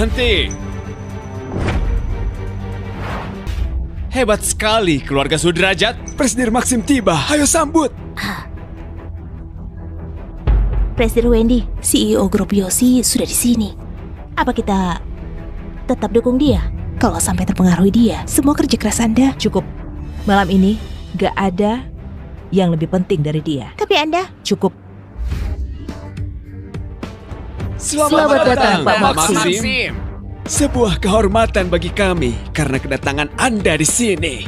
Berhenti! Hebat sekali, keluarga Sudrajat. Presiden Maxim tiba, ayo sambut. Presiden Wendy, CEO grup Yosi sudah di sini. Apa kita tetap dukung dia? Kalau sampai terpengaruhi dia, semua kerja keras Anda. Cukup. Malam ini gak ada yang lebih penting dari dia. Tapi Anda... Cukup. Selamat datang, Pak Maxim. Sebuah kehormatan bagi kami karena kedatangan Anda di sini.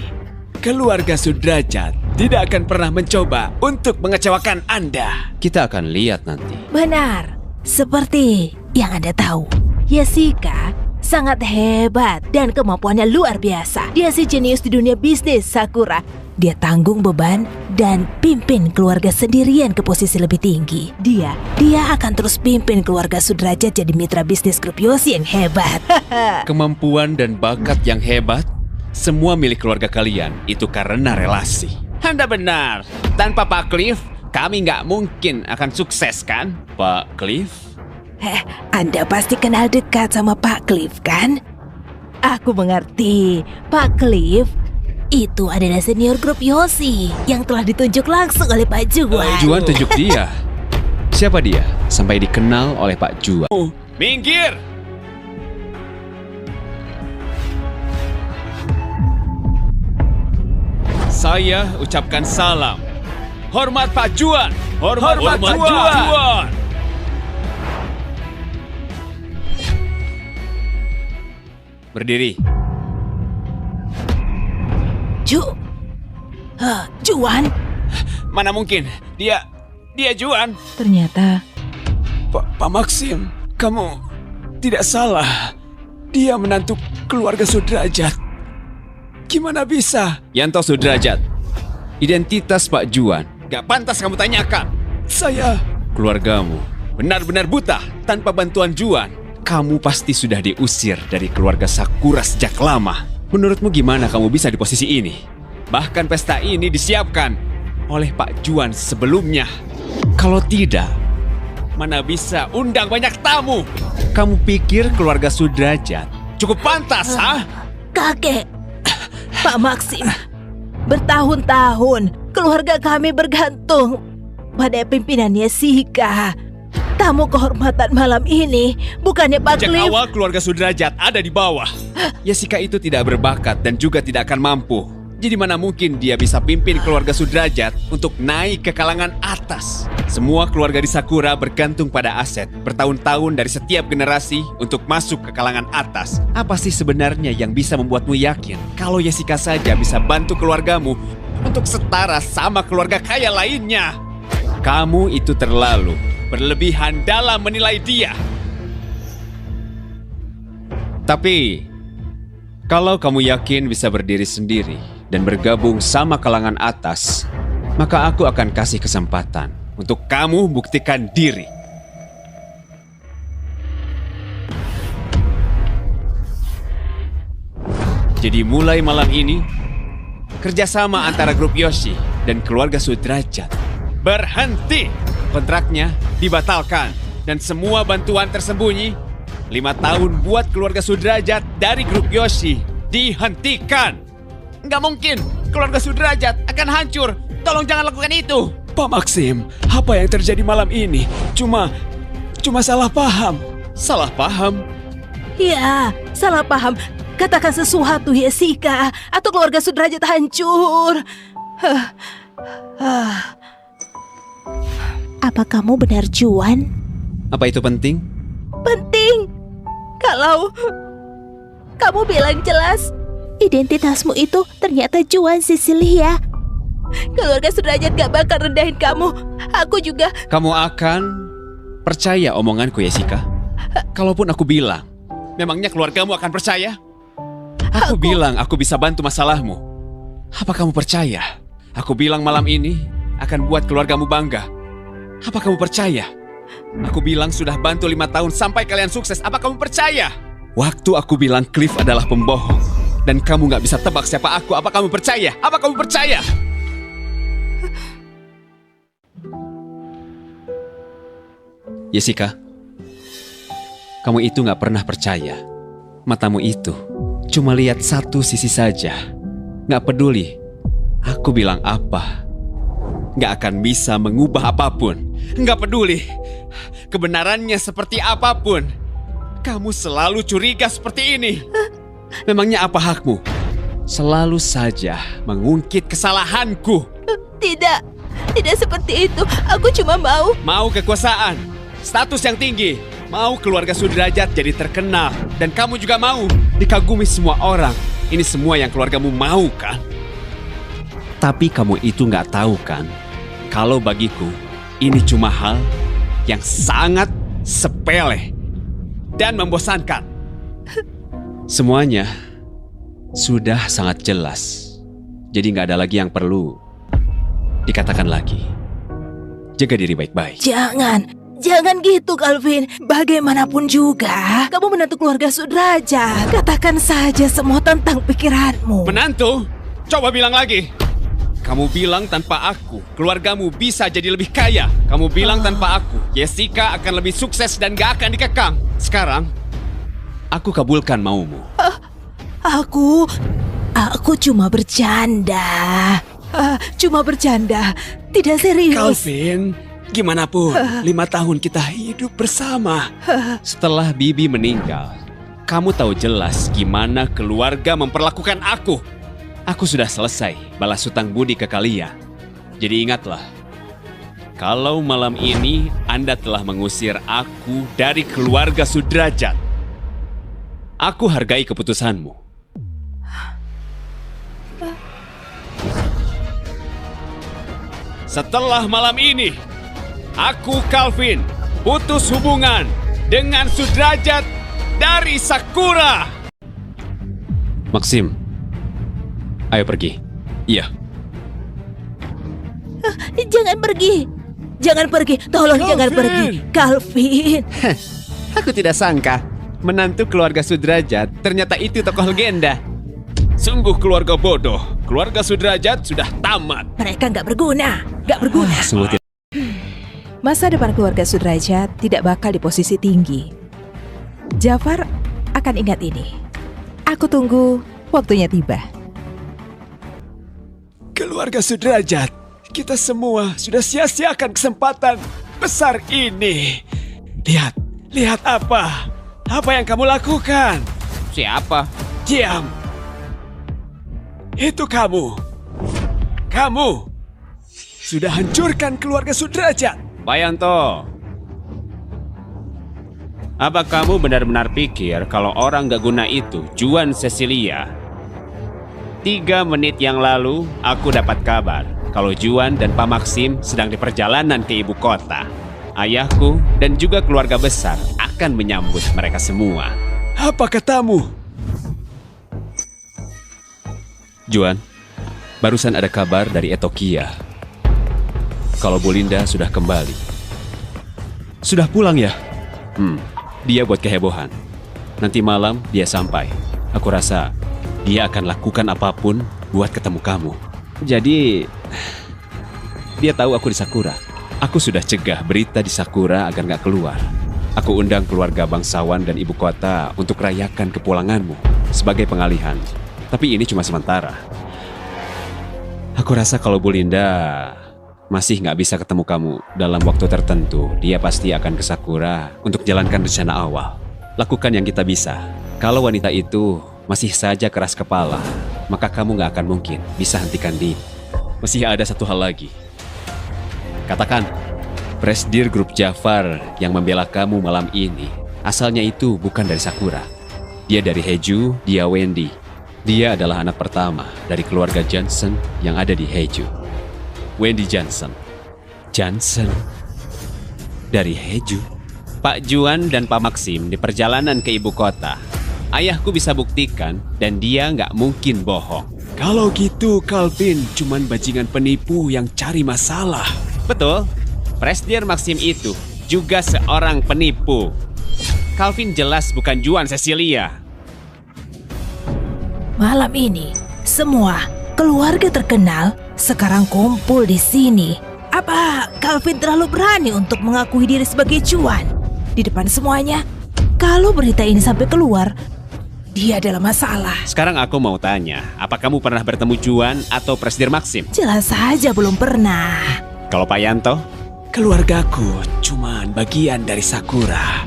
Keluarga Sudrajat tidak akan pernah mencoba untuk mengecewakan Anda. Kita akan lihat nanti. Benar, seperti yang Anda tahu, Jessica sangat hebat dan kemampuannya luar biasa. Dia si jenius di dunia bisnis, Sakura. Dia tanggung beban dan pimpin keluarga sendirian ke posisi lebih tinggi. Dia akan terus pimpin keluarga Sudrajat jadi mitra bisnis grup Yosi yang hebat. Kemampuan dan bakat yang hebat, semua milik keluarga kalian itu karena relasi. Anda benar. Tanpa Pak Cliff, kami nggak mungkin akan sukses, kan, Pak Cliff? Anda pasti kenal dekat sama Pak Cliff, kan? Aku mengerti. Pak Cliff itu adalah senior grup Yosi yang telah ditunjuk langsung oleh Pak Juan. Juan tunjuk dia. Siapa dia? Sampai dikenal oleh Pak Juan. Minggir! Saya ucapkan salam. Hormat Pak Juan. Hormat Pak Juan. Berdiri. Juan? Mana mungkin? Dia Juan. Ternyata Pak Maxim, kamu tidak salah. Dia menantu keluarga Sudrajat. Gimana bisa? Yanto Sudrajat. Identitas Pak Juan gak pantas kamu tanyakan. Saya... Keluargamu benar-benar buta. Tanpa bantuan Juan, kamu pasti sudah diusir dari keluarga Sakura sejak lama. Menurutmu gimana kamu bisa di posisi ini? Bahkan pesta ini disiapkan oleh Pak Juan sebelumnya. Kalau tidak, mana bisa undang banyak tamu? Kamu pikir keluarga Sudrajat cukup pantas, ha? Kakek, Pak Maxim, bertahun-tahun keluarga kami bergantung pada pimpinan Jessica. Tamu kehormatan malam ini bukannya Pak Sejak Cliff. awal keluarga Sudrajat ada di bawah. Jessica itu tidak berbakat dan juga tidak akan mampu. Jadi mana mungkin dia bisa pimpin keluarga Sudrajat untuk naik ke kalangan atas. Semua keluarga di Sakura bergantung pada aset bertahun-tahun dari setiap generasi untuk masuk ke kalangan atas. Apa sih sebenarnya yang bisa membuatmu yakin kalau Jessica saja bisa bantu keluargamu untuk setara sama keluarga kaya lainnya? Kamu itu terlalu berlebihan dalam menilai dia. Tapi, kalau kamu yakin bisa berdiri sendiri dan bergabung sama kalangan atas, maka aku akan kasih kesempatan untuk kamu buktikan diri. Jadi mulai malam ini, kerjasama antara grup Yoshi dan keluarga Sudrajat berhenti. Kontraknya dibatalkan dan semua bantuan tersembunyi 5 tahun buat keluarga Sudrajat dari grup Yoshi dihentikan. Nggak mungkin keluarga Sudrajat akan hancur. Tolong jangan lakukan itu. Pak Maxim, apa yang terjadi malam ini? Cuma salah paham. Salah paham? Ya, salah paham. Katakan sesuatu, Jessica, atau keluarga Sudrajat hancur. Apa kamu benar Juan? Apa itu penting? Penting. Kalau kamu bilang jelas identitasmu itu ternyata Juan Cecilia. Keluarga Sudrajat gak bakal rendahin kamu. Aku juga. Kamu akan percaya omonganku, Jessica? Kalaupun aku bilang, memangnya keluargamu akan percaya? Aku bilang aku bisa bantu masalahmu. Apa kamu percaya? Aku bilang malam ini akan buat keluargamu bangga. Apa kamu percaya? Aku bilang sudah bantu 5 tahun sampai kalian sukses. Apa kamu percaya? Waktu aku bilang Cliff adalah pembohong dan kamu gak bisa tebak siapa aku. Apa kamu percaya? Apa kamu percaya? Jessica, Kamu itu gak pernah percaya. Matamu itu cuma lihat satu sisi saja. Gak peduli aku bilang apa. Gak akan bisa mengubah apapun. Gak peduli kebenarannya seperti apapun. Kamu selalu curiga seperti ini. Memangnya apa hakmu? Selalu saja mengungkit kesalahanku. Tidak seperti itu. Aku cuma Mau kekuasaan, status yang tinggi, mau keluarga Sudrajat jadi terkenal. Dan kamu juga mau dikagumi semua orang. Ini semua yang keluargamu mau kan? Tapi kamu itu gak tahu kan, kalau bagiku ini cuma hal yang sangat sepele dan membosankan. Semuanya sudah sangat jelas. Jadi gak ada lagi yang perlu dikatakan lagi. Jaga diri baik-baik. Jangan gitu, Calvin. Bagaimanapun juga, kamu menantu keluarga Sudrajat. Katakan saja semua tentang pikiranmu. Menantu? Coba bilang lagi. Kamu bilang tanpa aku, keluargamu bisa jadi lebih kaya. Kamu bilang tanpa aku, Jessica akan lebih sukses dan gak akan dikekang. Sekarang, aku kabulkan maumu. Aku cuma bercanda. Tidak serius. Calvin, gimana pun 5 tahun kita hidup bersama. Setelah Bibi meninggal, kamu tahu jelas gimana keluarga memperlakukan aku. Aku sudah selesai balas hutang budi ke kalian. Jadi ingatlah, kalau malam ini Anda telah mengusir aku dari keluarga Sudrajat. Aku hargai keputusanmu. Setelah malam ini, aku Calvin putus hubungan dengan Sudrajat dari Sakura. Maxim, ayo pergi. Iya. Jangan pergi. Tolong jangan pergi. Calvin. Aku tidak sangka menantu keluarga Sudrajat ternyata itu tokoh legenda. Sungguh keluarga bodoh. Keluarga Sudrajat sudah tamat. Mereka nggak berguna. Sungguh tidak. Masa depan keluarga Sudrajat tidak bakal di posisi tinggi. Jafar akan ingat ini. Aku tunggu waktunya tiba. Keluarga Sudrajat, kita semua sudah sia-siakan kesempatan besar ini. Lihat apa? Apa yang kamu lakukan? Siapa? Diam. Itu kamu. Kamu sudah hancurkan keluarga Sudrajat. Pak Yanto, apa kamu benar-benar pikir kalau orang gak guna itu Juan Cecilia? 3 menit yang lalu aku dapat kabar kalau Juan dan Pak Maxim sedang di perjalanan ke ibu kota. Ayahku dan juga keluarga besar akan menyambut mereka semua. Apa katamu? Juan, barusan ada kabar dari Etokia kalau Bolinda sudah kembali. Sudah pulang ya? Dia buat kehebohan. Nanti malam dia sampai. Aku rasa dia akan lakukan apapun buat ketemu kamu. Jadi, dia tahu aku di Sakura. Aku sudah cegah berita di Sakura agar gak keluar. Aku undang keluarga bangsawan dan ibu kota untuk rayakan kepulanganmu sebagai pengalihan. Tapi ini cuma sementara. Aku rasa kalau Bolinda masih gak bisa ketemu kamu dalam waktu tertentu, dia pasti akan ke Sakura untuk jalankan rencana awal. Lakukan yang kita bisa. Kalau wanita itu masih saja keras kepala, maka kamu gak akan mungkin bisa hentikan dia. Masih ada satu hal lagi. Katakan, Presdir Grup Jafar yang membela kamu malam ini, asalnya itu bukan dari Sakura. Dia dari Heiju, dia Wendy. Dia adalah anak pertama dari keluarga Johnson yang ada di Heiju. Wendy Johnson. Johnson? Dari Heiju? Pak Juan dan Pak Maxim di perjalanan ke ibu kota. Ayahku bisa buktikan dan dia nggak mungkin bohong. Kalau gitu Calvin cuman bajingan penipu yang cari masalah. Betul, Presdir Maxim itu juga seorang penipu. Calvin jelas bukan Juan Cecilia. Malam ini, semua keluarga terkenal sekarang kumpul di sini. Apa Calvin terlalu berani untuk mengakui diri sebagai Juan? Di depan semuanya, Kalau berita ini sampai keluar, dia adalah masalah. Sekarang aku mau tanya, apa kamu pernah bertemu Juan atau Presidir Maxim? Jelas saja belum pernah. Kalau Pak Yanto? Keluargaku cuman bagian dari Sakura.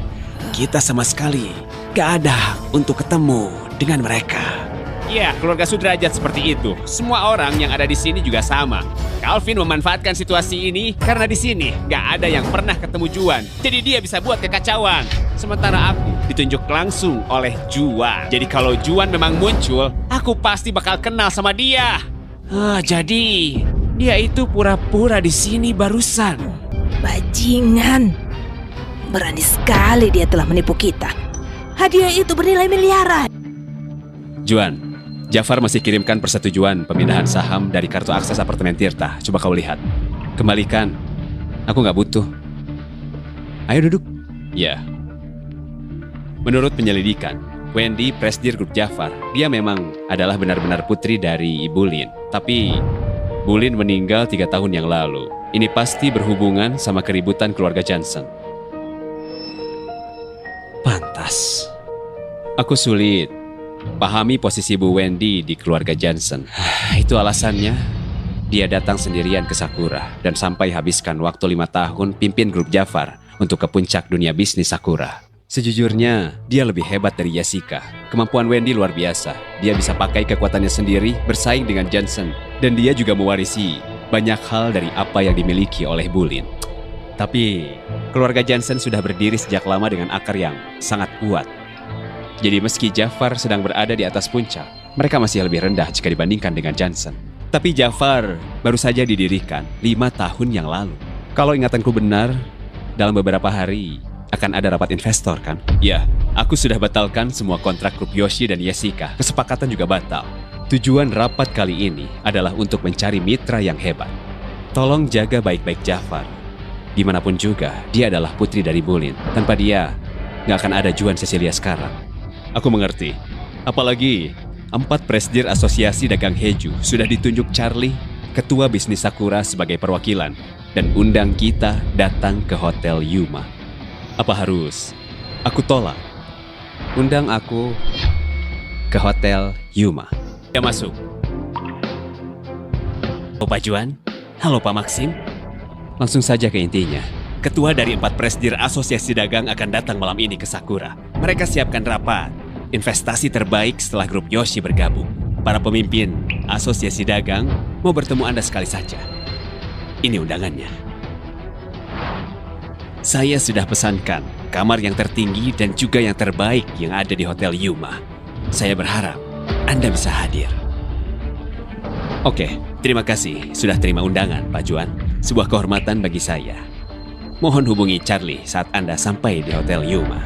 Kita sama sekali gak ada untuk ketemu dengan mereka. Ya, keluarga Sudrajat seperti itu. Semua orang yang ada di sini juga sama. Calvin memanfaatkan situasi ini karena di sini gak ada yang pernah ketemu Juan. Jadi dia bisa buat kekacauan. Sementara aku ditunjuk langsung oleh Juan. Jadi kalau Juan memang muncul, aku pasti bakal kenal sama dia. Jadi dia itu pura-pura di sini barusan. Bajingan. Berani sekali dia telah menipu kita. Hadiah itu bernilai miliaran. Juan, Jafar masih kirimkan persetujuan pemindahan saham dari kartu akses apartemen Tirta. Coba kau lihat. Kembalikan. Aku nggak butuh. Ayo duduk. Ya. Menurut penyelidikan, Wendy, Presidir Grup Jafar, dia memang adalah benar-benar putri dari Ibu Lin. Tapi Bu Lin meninggal 3 tahun yang lalu. Ini pasti berhubungan sama keributan keluarga Johnson. Pantas. Aku sulit pahami posisi Bu Wendy di keluarga Johnson. Itu alasannya dia datang sendirian ke Sakura dan sampai habiskan waktu 5 tahun pimpin grup Jafar untuk ke puncak dunia bisnis Sakura. Sejujurnya, dia lebih hebat dari Jessica. Kemampuan Wendy luar biasa. Dia bisa pakai kekuatannya sendiri bersaing dengan Johnson. Dan dia juga mewarisi banyak hal dari apa yang dimiliki oleh Bu Lin. Tapi, keluarga Johnson sudah berdiri sejak lama dengan akar yang sangat kuat. Jadi meski Jafar sedang berada di atas puncak, mereka masih lebih rendah jika dibandingkan dengan Johnson. Tapi Jafar baru saja didirikan 5 tahun yang lalu. Kalau ingatanku benar, dalam beberapa hari akan ada rapat investor kan? Ya, aku sudah batalkan semua kontrak grup Yoshi dan Jessica. Kesepakatan juga batal. Tujuan rapat kali ini adalah untuk mencari mitra yang hebat. Tolong jaga baik-baik Jafar. Dimanapun juga, dia adalah putri dari Bu Lin. Tanpa dia, nggak akan ada Juan Cecilia sekarang. Aku mengerti. Apalagi 4 presidir asosiasi dagang Heju sudah ditunjuk Charlie, ketua bisnis Sakura sebagai perwakilan, dan undang kita datang ke Hotel Yuma. Apa harus aku tolak? Undang aku ke Hotel Yuma. Ya masuk. Halo Pak Juan. Halo Pak Maxim. Langsung saja ke intinya. Ketua dari 4 presidir asosiasi dagang akan datang malam ini ke Sakura. Mereka siapkan rapat investasi terbaik setelah grup Yoshi bergabung. Para pemimpin asosiasi dagang mau bertemu Anda sekali saja. Ini undangannya. Saya sudah pesankan kamar yang tertinggi dan juga yang terbaik yang ada di Hotel Yuma. Saya berharap Anda bisa hadir. Oke, terima kasih sudah terima undangan, Pak Juan. Sebuah kehormatan bagi saya. Mohon hubungi Charlie saat Anda sampai di Hotel Yuma.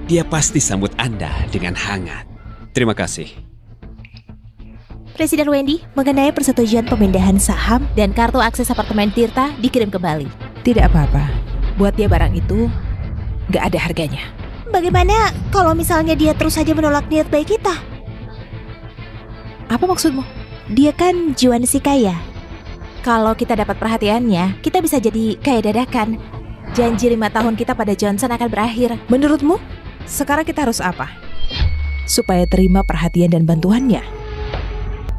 Dia pasti sambut Anda dengan hangat. Terima kasih. Presiden Wendy, mengenai persetujuan pemindahan saham dan kartu akses apartemen Tirta dikirim kembali. Tidak apa-apa. Buat dia barang itu gak ada harganya. Bagaimana kalau misalnya dia terus saja menolak niat baik kita? Apa maksudmu? Dia kan Juan si kaya. Kalau kita dapat perhatiannya, kita bisa jadi kaya dadakan. Janji 5 tahun kita pada Johnson akan berakhir. Menurutmu, sekarang kita harus apa? Supaya terima perhatian dan bantuannya.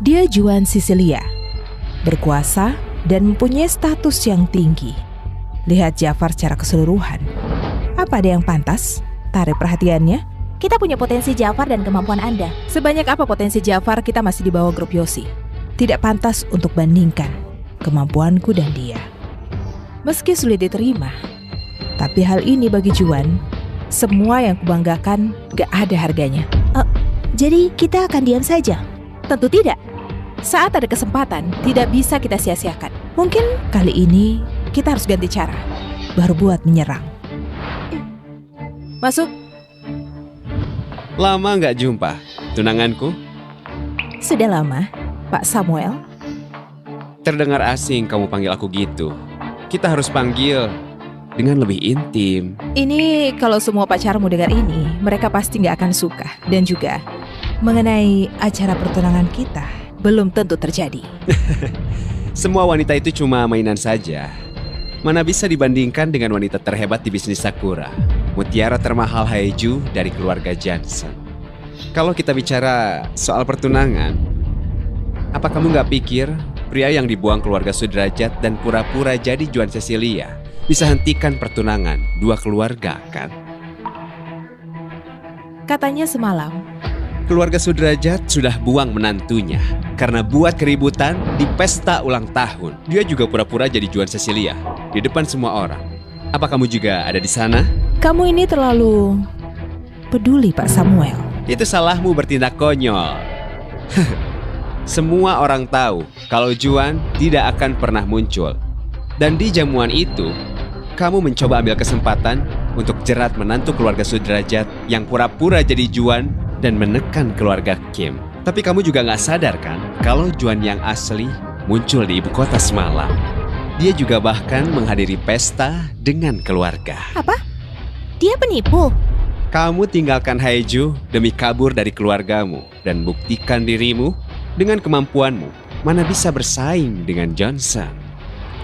Dia Juan Cecilia, berkuasa dan mempunyai status yang tinggi. Lihat Jafar secara keseluruhan. Apa ada yang pantas? Tarik perhatiannya? Kita punya potensi Jafar dan kemampuan Anda. Sebanyak apa potensi Jafar, kita masih di bawah grup Yoshi. Tidak pantas untuk bandingkan kemampuanku dan dia. Meski sulit diterima, tapi hal ini bagi Juan, semua yang kubanggakan gak ada harganya. Jadi kita akan diam saja? Tentu tidak. Saat ada kesempatan, tidak bisa kita sia-siakan. Mungkin kali ini kita harus ganti cara, baru buat menyerang. Masuk. Lama nggak jumpa, tunanganku? Sudah lama, Pak Samuel. Terdengar asing kamu panggil aku gitu. Kita harus panggil dengan lebih intim. Ini kalau semua pacarmu dengar ini, mereka pasti nggak akan suka. Dan juga mengenai acara pertunangan kita, belum tentu terjadi. Semua wanita itu cuma mainan saja. Mana bisa dibandingkan dengan wanita terhebat di bisnis Sakura. mutiara termahal Haeju dari keluarga Johnson. Kalau kita bicara soal pertunangan, apa kamu nggak pikir pria yang dibuang keluarga Sudrajat dan pura-pura jadi Juan Cecilia bisa hentikan pertunangan dua keluarga, kan? Katanya semalam, Keluarga Sudrajat sudah buang menantunya karena buat keributan di pesta ulang tahun. Dia juga pura-pura jadi Juan Cecilia di depan semua orang. Apa kamu juga ada di sana? kamu ini terlalu peduli, Pak Samuel. Itu salahmu bertindak konyol. Semua orang tahu kalau Juan tidak akan pernah muncul. Dan di jamuan itu, kamu mencoba ambil kesempatan untuk jerat menantu keluarga Sudrajat yang pura-pura jadi Juan dan menekan keluarga Kim. Tapi kamu juga nggak sadar kan kalau Juan yang asli muncul di ibu kota semalam. Dia juga bahkan menghadiri pesta dengan keluarga. Apa? Dia penipu? Kamu tinggalkan Haeju demi kabur dari keluargamu dan buktikan dirimu dengan kemampuanmu. Mana bisa bersaing dengan Johnson.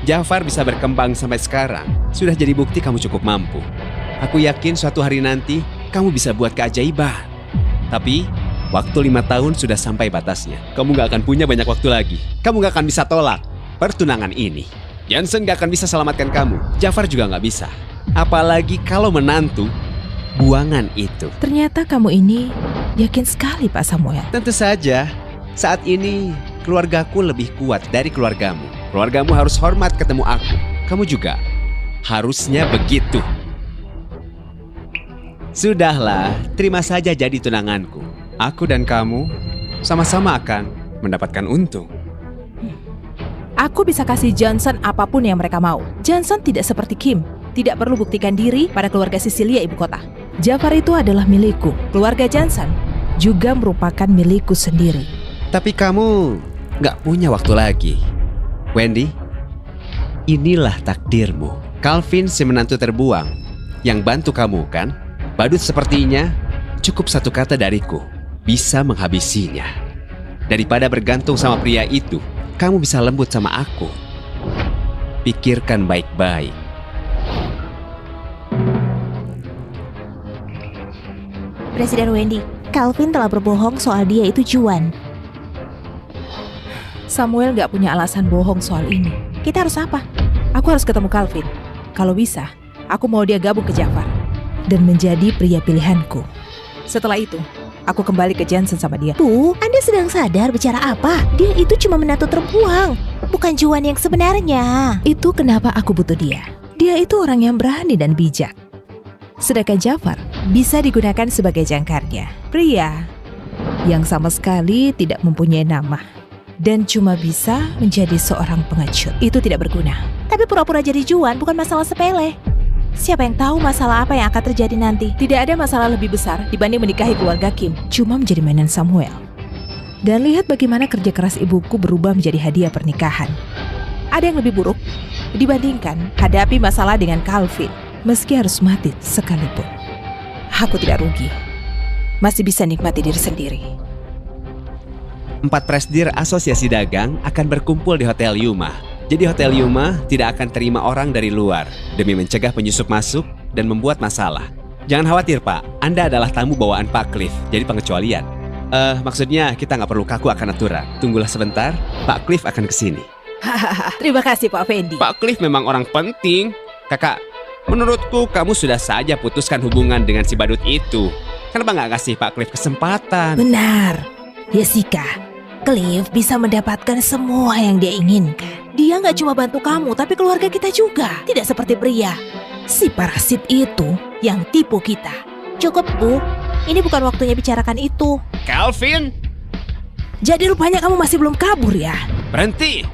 Jafar bisa berkembang sampai sekarang. Sudah jadi bukti kamu cukup mampu. Aku yakin suatu hari nanti kamu bisa buat keajaiban. Tapi waktu 5 tahun sudah sampai batasnya. Kamu gak akan punya banyak waktu lagi. Kamu gak akan bisa tolak pertunangan ini. Johnson gak akan bisa selamatkan kamu. Jafar juga gak bisa. Apalagi kalau menantu buangan itu. Ternyata kamu ini yakin sekali, Pak Samuel. Tentu saja, saat ini keluargaku lebih kuat dari keluargamu. Keluargamu harus hormat ketemu aku. Kamu juga harusnya begitu. Sudahlah, terima saja jadi tunanganku. Aku dan kamu sama-sama akan mendapatkan untung. Aku bisa kasih Johnson apapun yang mereka mau. Johnson tidak seperti Kim. Tidak perlu buktikan diri pada keluarga Sisilia ibu kota. Jafar itu adalah milikku. Keluarga Johnson juga merupakan milikku sendiri. Tapi kamu gak punya waktu lagi. Wendy, inilah takdirmu. Calvin si menantu terbuang yang bantu kamu kan? Badut sepertinya cukup satu kata dariku bisa menghabisinya. Daripada bergantung sama pria itu, kamu bisa lembut sama aku. Pikirkan baik-baik. Presiden Wendy, Calvin telah berbohong soal dia itu Juan. Samuel gak punya alasan bohong soal ini. Kita harus apa? Aku harus ketemu Calvin. Kalau bisa, aku mau dia gabung ke Jafar dan menjadi pria pilihanku. Setelah itu, aku kembali ke Johnson sama dia. Bu, Anda sedang sadar bicara apa? Dia itu cuma menantu terbuang, bukan Juan yang sebenarnya. Itu kenapa aku butuh dia. Dia itu orang yang berani dan bijak. Sedangkan Jafar bisa digunakan sebagai jangkarnya. Pria yang sama sekali tidak mempunyai nama dan cuma bisa menjadi seorang pengecut. Itu tidak berguna. Tapi pura-pura jadi Juan bukan masalah sepele. Siapa yang tahu masalah apa yang akan terjadi nanti? Tidak ada masalah lebih besar dibanding menikahi keluarga Kim. Cuma menjadi mainan Samuel. Dan lihat bagaimana kerja keras ibuku berubah menjadi hadiah pernikahan. Ada yang lebih buruk dibandingkan hadapi masalah dengan Calvin. Meski harus mati sekalipun, aku tidak rugi. Masih bisa nikmati diri sendiri. 4 presdir asosiasi dagang akan berkumpul di Hotel Yuma. Jadi Hotel Yuma tidak akan terima orang dari luar demi mencegah penyusup masuk dan membuat masalah. Jangan khawatir Pak, Anda adalah tamu bawaan Pak Cliff, jadi pengecualian. Maksudnya kita nggak perlu kaku akan aturan. Tunggulah sebentar, Pak Cliff akan kesini. Terima kasih Pak Fendi. Pak Cliff memang orang penting. Kakak, menurutku kamu sudah saja putuskan hubungan dengan si badut itu. Kenapa nggak kasih Pak Cliff kesempatan? Benar, Jessica. Cliff bisa mendapatkan semua yang dia inginkan. Dia nggak cuma bantu kamu, tapi keluarga kita juga. Tidak seperti pria, si parasit itu yang tipu kita. Cukup, Bu. Ini bukan waktunya bicarakan itu. Calvin, Jadi rupanya kamu masih belum kabur ya? berhenti.